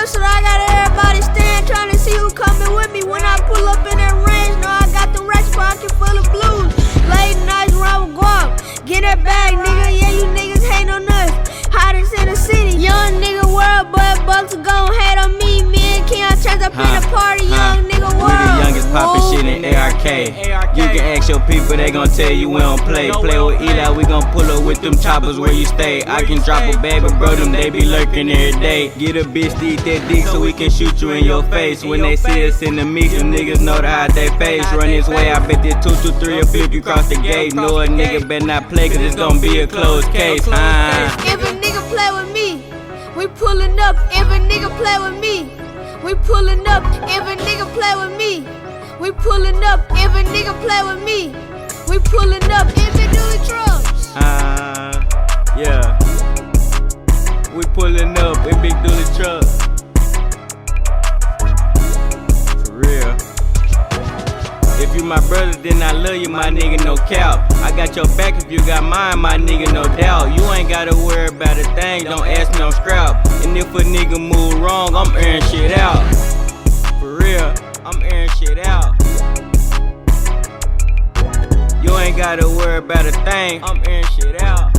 up, so I got everybody stand trying to see who coming with me. When I pull up in that range, know I got the racks pocket full of blues. Late nights round with guap, get that bag, nigga. Yeah, you niggas hate on us. Hottest in the city, young nigga world, but Bucks gon' hate on me. Me and Ken turns up in the party, young nigga world. We the youngest poppin' shit in ARK. You can ask your people, they gon' tell you we don't play. Play with Eli, we gon' pull up with them choppers where you stay. I can drop a bag, but bro, them they be lurking every day. Get a bitch to eat that dick so we can shoot you in your face. When they see us in the mix, them niggas know to hide their face. Run this way, I bet this 223 will flip you cross the gate. Know a nigga better not play, cause it's gon' be a closed case. If a nigga play with me, we pullin' up. If a nigga play with me, we pullin' up. If a nigga play with me, we pullin' up. If a nigga play with me, we pullin' up. If it do the trucks. Yeah. We pullin' up in big dually truck. For real. If you my brother, then I love you, my nigga, no cap. I got your back if you got mine, my nigga, no doubt. You ain't gotta worry about a thing, don't ask me, I'm scrap. And if a nigga move wrong, I'm airing shit out. For real, I'm airing shit out. You ain't gotta worry about a thing, I'm airing shit out.